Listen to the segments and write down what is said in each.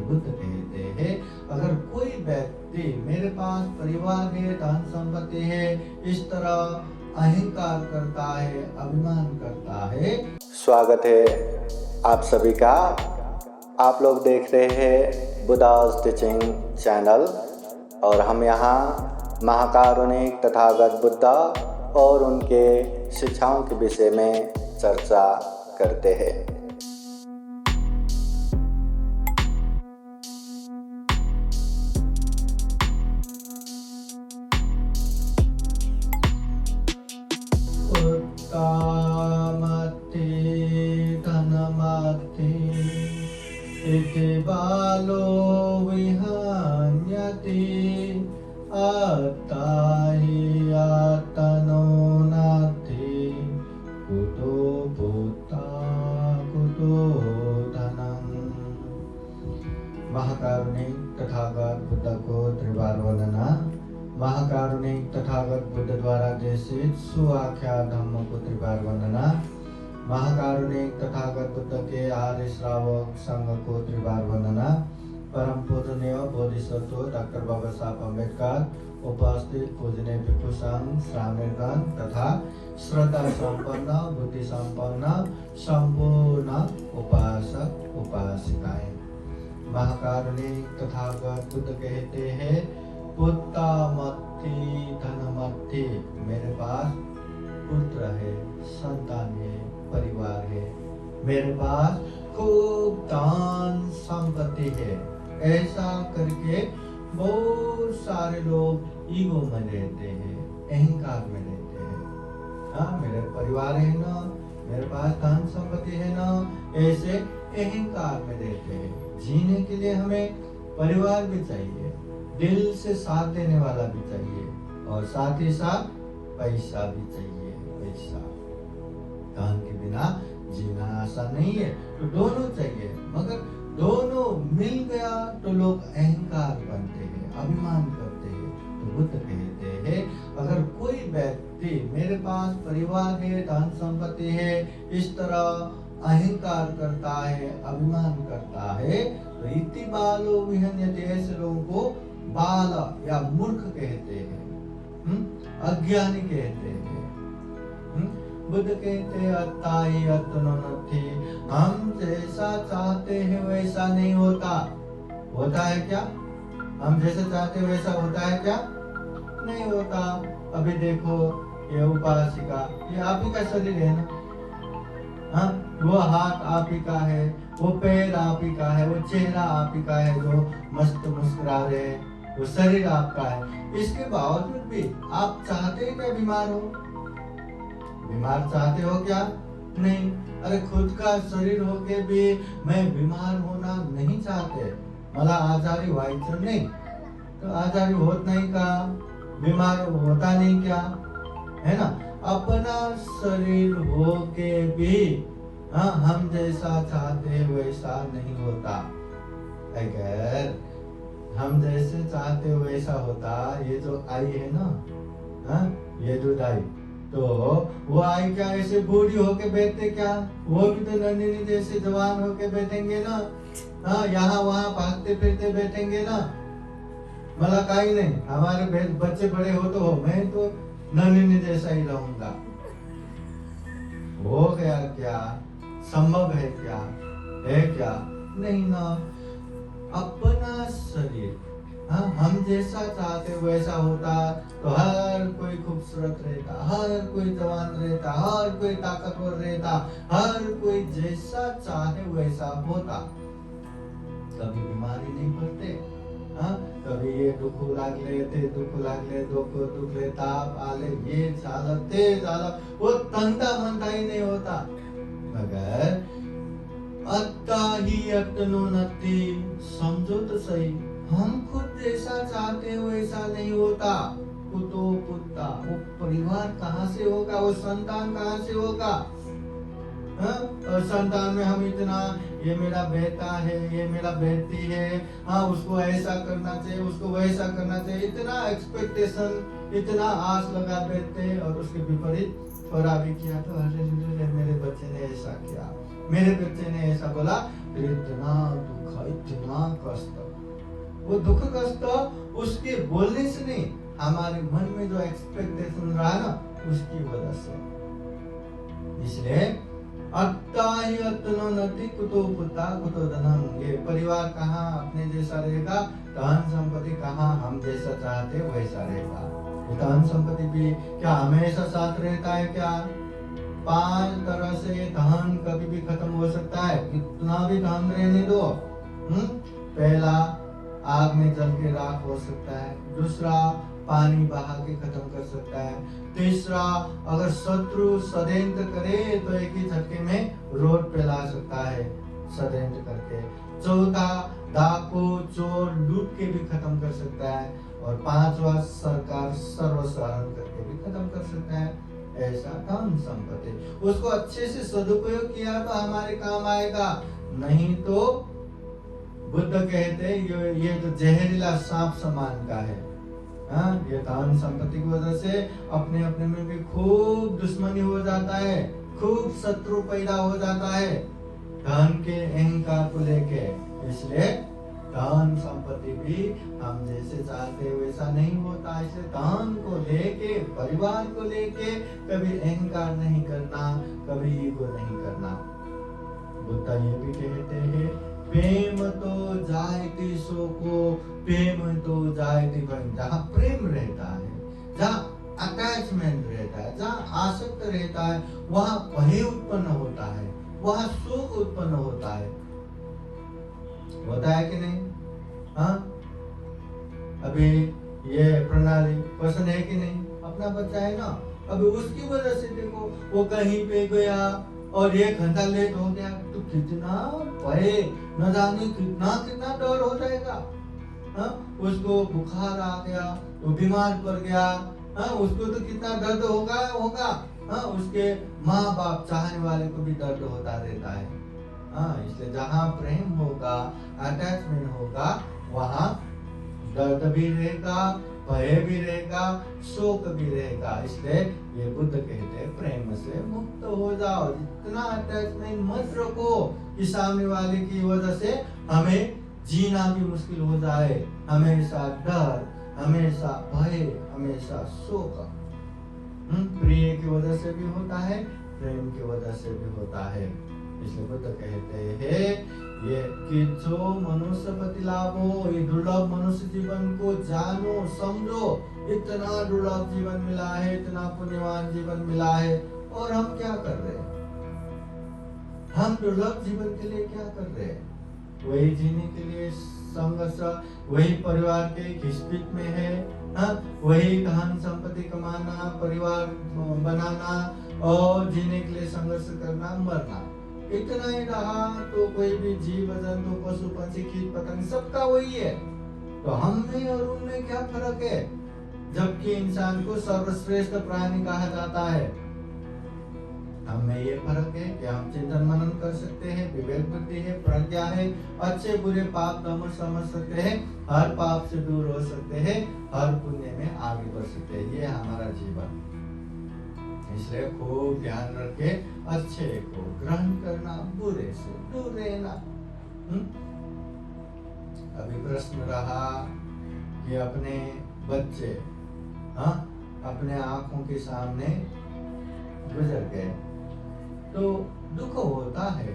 बुद्ध कहते हैं अगर कोई व्यक्ति मेरे पास परिवार है, धन संपत्ति है, इस तरह अहंकार करता है, अभिमान करता है। स्वागत है आप सभी का। आप लोग देख रहे हैं बुद्धास टीचिंग चैनल और हम यहाँ महाकारुणिक तथागत बुद्धा और उनके शिक्षाओं के विषय में चर्चा करते हैं। उत्तमति धनमति इति बालो विहन्यति अत्ता हि आत्मनो नास्ति कुतो पुत्रा कुतो धनम्। महाकारुणिक तथागत बुद्ध को त्रिवार वंदना। महाकारुणिक तथागत बुद्ध द्वारा देशित सुआख्या धम्म को त्रिवार वंदना। महाकारुणिक तथागत बुद्ध के आर्य श्रावक संघ को त्रिवार वंदना। परम पूजनीय बोधिसत्व डॉक्टर बाबा साहब अम्बेडकर, उपस्थित पूजनीय भिक्षु संघ, श्रावणगण तथा श्रद्धा संपन्न बुद्धि संपन्न संपूर्ण उपासक उपासिकाएं। महाकारुणिक तथागत बुद्ध कहते हैं पुत्रमति धनमति, मेरे पास पुत्र है, संतान है, परिवार है, मेरे पास खूब धन संपत्ति है। ऐसा करके बहुत सारे लोग ईगो में रहते हैं, अहंकार में रहते हैं। हाँ, मेरे परिवार है ना, मेरे पास धन संपत्ति है ना, ऐसे अहंकार में रहते हैं। जीने के लिए हमें परिवार भी चाहिए, दिल से साथ देने वाला भी चाहिए और साथ ही साथ पैसा भी चाहिए। पैसा, धन के बिना जीना आसान नहीं है, तो दोनों चाहिए। मगर दोनों मिल गया तो लोग अहंकार बनते हैं, अभिमान करते हैं। तो बुद्ध कहते हैं अगर कोई व्यक्ति मेरे पास परिवार है, धन संपत्ति है, इस तरह अहंकार करता है, अभिमान करता है, तो इति बालो विहन्यते, ऐसे लोगों को बाल या मूर्ख कहते हैं, अज्ञानी कहते हैं। बुद्ध कहते हैं अत्ता हि आत्मनो नास्ति, हम जैसा चाहते हैं वैसा नहीं होता। होता है क्या? हम जैसा चाहते हैं वैसा होता है क्या? नहीं होता। अभी देखो ये उपासिका, ये आप ही का शरीर है ना। हाँ, वो हाथ आप ही का है, वो पैर आप ही का है, वो चेहरा आप ही का है जो मस्त मुस्कुरा रहे हैं, वो शरीर आपका है। इसके बावजूद भी आप चाहते हैं क्या बीमार हो? बीमार चाहते हो क्या? नहीं। अरे खुद का शरीर होके भी मैं बीमार होना नहीं चाहते, मला आजारी व्हायचं नहीं, तो आजारी होत नहीं का? बीमार होता नहीं क्या? है ना? अपना शरीर होके भी हाँ, हम जैसा चाहते वैसा नहीं होता। अगर हम जैसे चाहते वैसा होता, ये जो आई है ना, हाँ, ये दूध आई, तो वो आई क्या ऐसे बूढ़ी होके बैठते क्या? वो भी तो नंदिनी जैसे जवान होके बैठेंगे ना। हाँ, यहाँ वहाँ भागते फिरते बैठेंगे ना। मला काही नहीं, हमारे बच्चे बड़े हो तो हो, मैं तो नंदिनी जैसा ही रहूंगा। हो गया क्या? संभव है क्या? है क्या? नहीं ना। अपना शरीर हाँ, हम जैसा चाहते वैसा होता तो हर कोई खूबसूरत रहता, हर कोई जवान रहता, हर कोई ताकतवर रहता, हर कोई जैसा चाहे वैसा होता। कभी बीमारी नहीं पड़ते। हाँ, कभी ये दुख लागले, ते दुख लागले, दुख ले, ताप आले, ये झालं, वो तंता मनता ही नहीं होता। मगर अत्ता हि आत्मनो नास्ति, समझो तो सही, हम खुद जैसा चाहते हैं वैसा नहीं होता। कुतो पुत्रा, वो परिवार कहाँ से होगा, वो संतान कहाँ से होगा? और संतान में हम इतना, ये मेरा बेटा है, ये मेरा बेटी है, हाँ उसको ऐसा करना चाहिए, उसको वैसा करना चाहिए, इतना एक्सपेक्टेशन, इतना आस लगा बैठते, और उसके विपरीत थोड़ा भी किया तो अरे मेरे बच्चे ने ऐसा किया, मेरे बच्चे ने ऐसा बोला, इतना दुख, इतना कष्ट, वो दुख कष्ट उसके बोलने से नहीं, हमारे मन में जो एक्सपेक्टेशन रहा ना उसकी वजह से। इसलिए अत्ता ही अत्नो नति कुतो पुता कुतो धनम, ये परिवार कहाँ अपने जैसा रहेगा, धन संपत्ति कहाँ हम जैसा चाहते वैसा रहेगा। धन संपत्ति भी क्या हमेशा साथ रहता है क्या? 5 तरह से धन कभी भी खत्म हो सकता है, कितना भी धन रहने दो। पहला आग में जल के राख हो सकता है, दूसरा पानी बहा के खत्म कर सकता है, तीसरा अगर शत्रु षड्यंत्र करे तो एक ही झटके में रोड पे ला सकता है षड्यंत्र करके, चौथा डाकू चोर लूट के भी खत्म कर सकता है, और 5वां सरकार सर्वसाधारण करके भी खत्म कर सकता है। ऐसा धन संपत्ति, उसको अच्छे से सदुपयोग किया तो हमारे काम आएगा, नहीं तो बुद्ध कहते ये तो जहरीला सांप समान का है। ये धन संपत्ति की वजह से अपने अपने में भी खूब दुश्मनी हो जाता है, खूब शत्रु पैदा हो जाता है धन के अहंकार को लेके। इसलिए धन संपत्ति भी हम जैसे चाहते वैसा नहीं होता। इसलिए धन को लेके, परिवार को लेके कभी अहंकार नहीं करना, कभी ईगो नहीं करना। बुद्ध ये भी कहते हैं, प्रेम तो जायती शोको, प्रेम तो जायती भय। जहाँ प्रेम रहता है, जहाँ अटैचमेंट रहता है, जहाँ आसक्त रहता है, वहाँ भय उत्पन्न होता है, वहाँ शोक उत्पन्न होता है कि नहीं? हाँ, अभी ये प्रणाली पसंद है कि नहीं? अपना बच्चा है ना, अभी उसकी वजह से देखो वो कहीं पे गया और 1 घंटा लेट हो गया तो कितना भय, न जाने कितना कितना डर हो जाएगा। उसको बुखार आ गया तो बीमार पड़ गया, उसको तो कितना दर्द होगा। उसके माँ बाप चाहने वाले को भी दर्द होता रहता है। इसलिए जहाँ प्रेम होगा, अटैचमेंट होगा, वहाँ दर्द भी रहेगा, भय भी रहेगा, शोक भी रहेगा। इसलिए ये बुद्ध कहते हैं प्रेम से मुक्त हो जाओ, इतना अटैचमेंट मत रखो कि सामने वाले की वजह से हमें जीना भी मुश्किल हो जाए। हमेशा डर, हमेशा भय, हमेशा शोक प्रिय की वजह से भी होता है, प्रेम की वजह से भी होता है। इसलिए बुद्ध कहते हैं ये कि जो मनुष्य पति लाभो, ये दुर्लभ मनुष्य जीवन को जानो, समझो। इतना दुर्लभ जीवन मिला है, इतना पुण्यवान जीवन मिला है, और हम क्या कर रहे हैं? हम दुर्लभ जीवन के लिए क्या कर रहे हैं? वही जीने के लिए संघर्ष, वही परिवार के घिसपिट में है, वही धन संपत्ति कमाना, परिवार बनाना और जीने के लिए संघर्ष करना, मरना। इतना ही रहा तो कोई भी जीव जंतु, पशु पंछी, कीट पतंग सबका वही है। तो हम में और उनमें क्या फर्क है? जबकि इंसान को सर्वश्रेष्ठ प्राणी कहा जाता है। हम में ये फर्क है कि हम चिंतन मनन कर सकते हैं, विवेक बुद्धि है, प्रज्ञा है, अच्छे बुरे पाप धर्म समझ सकते हैं, हर पाप से दूर हो सकते हैं, हर पुण्य में आगे बढ़ सकते हैं। ये हमारा जीवन। इसलिए खूब ध्यान रखे, अच्छे को ग्रहण करना, बुरे से दूर रहना। अभी प्रश्न रहा कि अपने बच्चे अपने आंखों के सामने गुजर गए तो दुख होता है,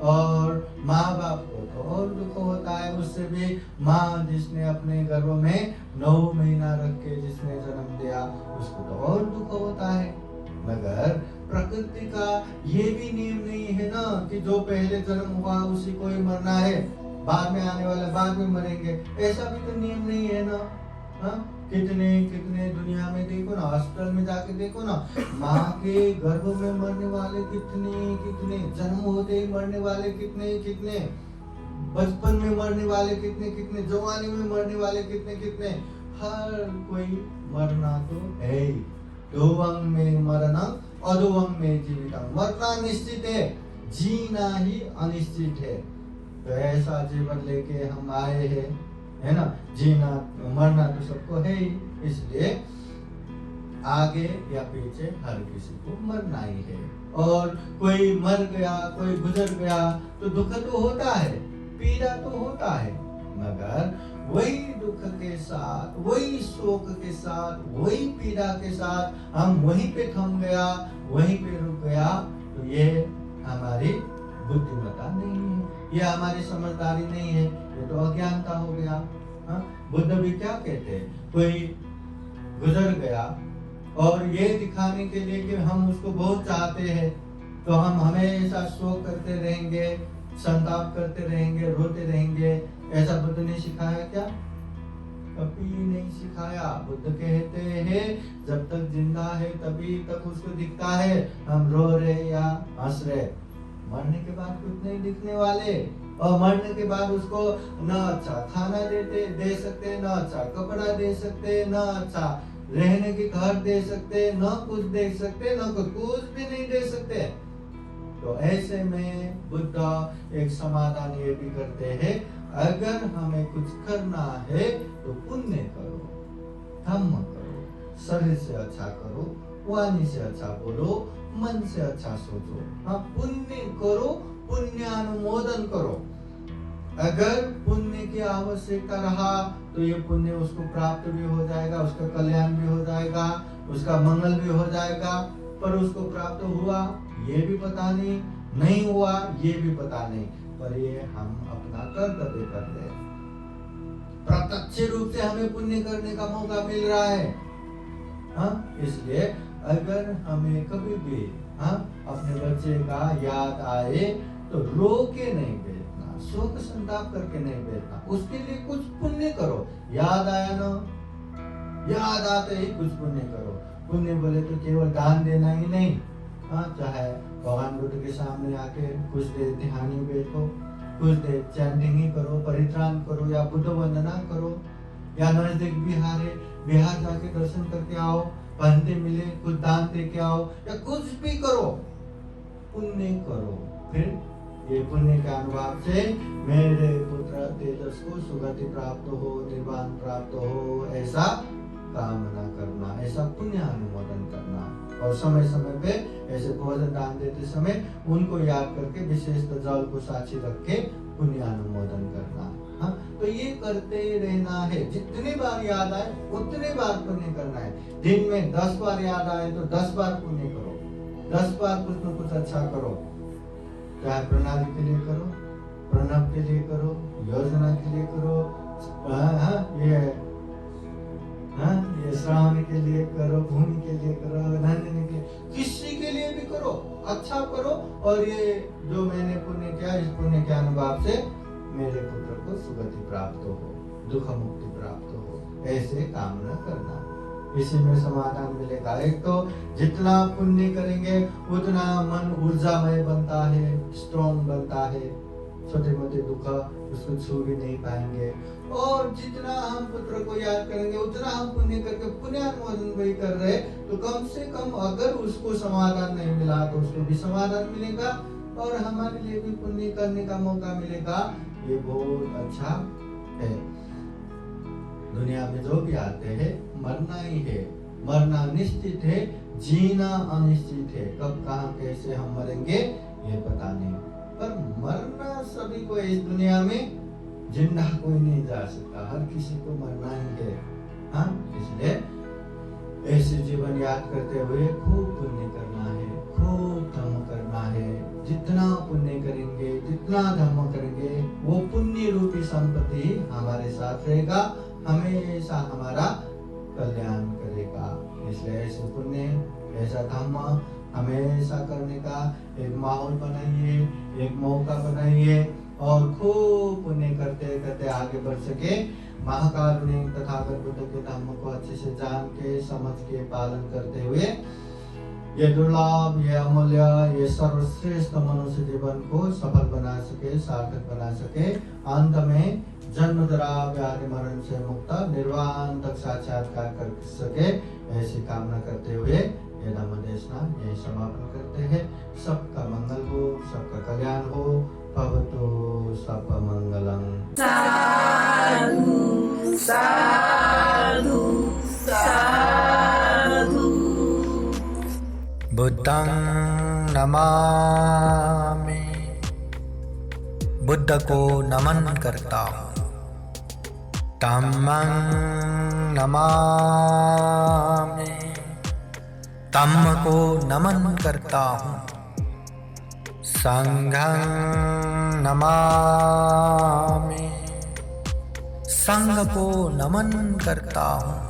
और माँ बाप को तो और दुख होता है। उससे भी माँ जिसने अपने गर्भ में 9 महीना रख के जिसने जन्म दिया, उसको तो और दुख होता है। मगर प्रकृति का ये भी नियम नहीं है ना कि जो पहले जन्म हुआ उसी को ही मरना है, बाद में आने वाले बाद में मरेंगे, ऐसा भी तो नियम नहीं है ना। कितने कितने दुनिया में देखो ना, हॉस्पिटल में जाके देखो ना, माँ के गर्भ में मरने वाले कितने कितने, जन्म होते ही मरने वाले कितने कितने, बचपन में मरने वाले कितने कितने, जवानी में मरने वाले कितने कितने। हर कोई मरना तो है ही। ध्रुवं में मरणं अध्रुवं में जीवितं, मरना निश्चित है, जीना ही अनिश्चित है। तो ऐसा जीवन लेके हम आए हैं, है ना। जीना मरना तो सबको है ही। इसलिए आगे या पीछे हर किसी को मरना ही है। और कोई मर गया, कोई गुजर गया तो दुख तो होता है, पीड़ा तो होता है, मगर वही दुख के साथ, वही शोक के साथ, वही पीड़ा के साथ हम वहीं पे थम गया, वहीं पे रुक गया, तो ये हमारी बुद्धिमत्ता नहीं है, ये हमारी समझदारी नहीं है, ये तो अज्ञानता हो गया। बुद्ध भी क्या कहते हैं, कोई गुजर गया और ये दिखाने के लिए कि हम उसको बहुत चाहते हैं, तो हम हमेशा शोक करते रहेंगे, संताप करते रहेंगे, रोते रहेंगे, ऐसा बुद्ध ने सिखाया क्या? कभी नहीं सिखाया। बुद्ध कहते हैं जब तक जिंदा है तभी तक उसको दिखता है हम रो रहे या हंस रहे, मरने के बाद कुछ नहीं दिखने वाले। और मरने के बाद उसको न अच्छा खाना दे सकते, न अच्छा कपड़ा दे सकते, न अच्छा रहने की घर दे सकते, न कुछ दे सकते, न कुछ भी नहीं दे सकते। तो ऐसे में बुद्ध एक समाधान ये भी करते हैं, अगर हमें कुछ करना है तो पुण्य करो, धम्म करो, शरीर से अच्छा करो, वाणी से अच्छा बोलो, मन से अच्छा सोचो। हाँ, पुण्य करो, पुण्यानुमोदन करो। अगर पुण्य की आवश्यकता रहा तो ये पुण्य उसको प्राप्त भी हो जाएगा, उसका कल्याण भी हो जाएगा, उसका मंगल भी हो जाएगा। पर उसको प्राप्त हुआ ये भी पता नहीं हुआ ये भी पता नहीं, पर ये हम अपना कर्तव्य कर रहे हैं। प्रत्यक्ष रूप से हमें पुण्य करने का मौका मिल रहा है। इसलिए अगर हमें कभी भी अपने बच्चे का याद आए तो रो के नहीं बैठना, शोक संताप करके नहीं बैठना, उसके लिए कुछ पुण्य करो। याद आया ना, याद आते ही कुछ पुण्य करो। पुण्य बोले तो केवल दान देना ही नहीं, चाहे भगवान बुद्ध के सामने आके कुछ देर ध्यान ही बैठो, कुछ देर चैंटिंग ही करो, परित्राण करो, या बुद्ध वंदना करो, या नजदीक बिहार है, बिहार जाके दर्शन करके आओ, बंदे मिले कुछ दान दे के आओ, या कुछ भी करो, पुण्य करो। फिर ये पुण्य के अनुभव से मेरे पुत्र तेजस को सुगति प्राप्त हो, निर्वाण प्राप्त हो, ऐसा कामना करना, ऐसा पुण्य अनुमोदन करना। और समय समय पे ऐसे भोजन दान देते समय उनको याद करके विशेष जल को साक्षी रख के पुण्य अनुमोदन करना। तो ये करते रहना है। जितनी बार याद आए उतने बार पुण्य करना है। दिन में 10 बार याद आए तो 10 बार पुण्य करो, 10 बार कुछ न कुछ अच्छा करो। चाहे प्रणाली के लिए करो, प्रणव के लिए करो, योजना के लिए करो, ये श्रावण के लिए करो, भूमि के लिए करो, नंदिनी के, किसी के लिए भी करो, अच्छा करो। और ये जो मैंने पुण्य किया, इस पुण्य के अनुभव से मेरे पुत्र को सुगति प्राप्त हो, दुख मुक्ति प्राप्त हो, ऐसे कामना करना। इसी में समाधान मिलेगा। एक तो जितना पुण्य करेंगे उतना मन ऊर्जामय बनता है, स्ट्रॉन्ग बनता है, छोटे मोटे दुख उसको छू भी नहीं पाएंगे। और जितना हम पुत्र को याद करेंगे उतना हम पुण्य करके पुण्यानुमोदन वही कर रहे, तो कम से कम अगर उसको समाधान नहीं मिला तो उसको भी समाधान मिलेगा और हमारे लिए भी पुण्य करने का मौका मिलेगा। ये बहुत अच्छा है। दुनिया में जो भी आते हैं मरना ही है, मरना निश्चित है, जीना अनिश्चित है। कब कहाँ कैसे हम मरेंगे ये पता नहीं, पर मरना सभी को इस दुनिया में, जिंदा कोई नहीं जा सकता, हर किसी को मरना ही है। इसलिए ऐसे जीवन याद करते हुए खूब पुण्य करना है, खूब धर्म करना है। जितना पुण्य करेंगे, जितना धर्म करेंगे, वो पुण्य रूपी संपत्ति हमारे साथ रहेगा, हमेशा हमारा कल्याण करेगा। इसलिए ऐसे पुण्य, ऐसा धर्म हमेशा करने का एक माहौल बनाइए, एक मौका बनाइए और खूब पुण्य करते करते आगे बढ़ सके। महाकारुणिक तथागत बुद्ध के धर्म को अच्छे से जान के, समझ के, पालन करते हुए ये दुर्लभ, ये अमूल्य, ये सर्वश्रेष्ठ मनुष्य जीवन को सफल बना सके, सार्थक बना सके। अंत में जन्म जरा व्याधि मरण से मुक्त निर्वाण तक साक्षात्कार कर सके, ऐसी कामना करते हुए ये धम्म देशना यही समापन करते हैं। सबका मंगल हो, सबका कल्याण हो। भवतु सब मंगलम। साधु साधु साधु। बुद्धं नमामि, बुद्ध को नमन करता हूँ। धम्मं नमामि, धम्म को नमन करता हूँ। संघं नमामि, संघ को नमन करता हूँ।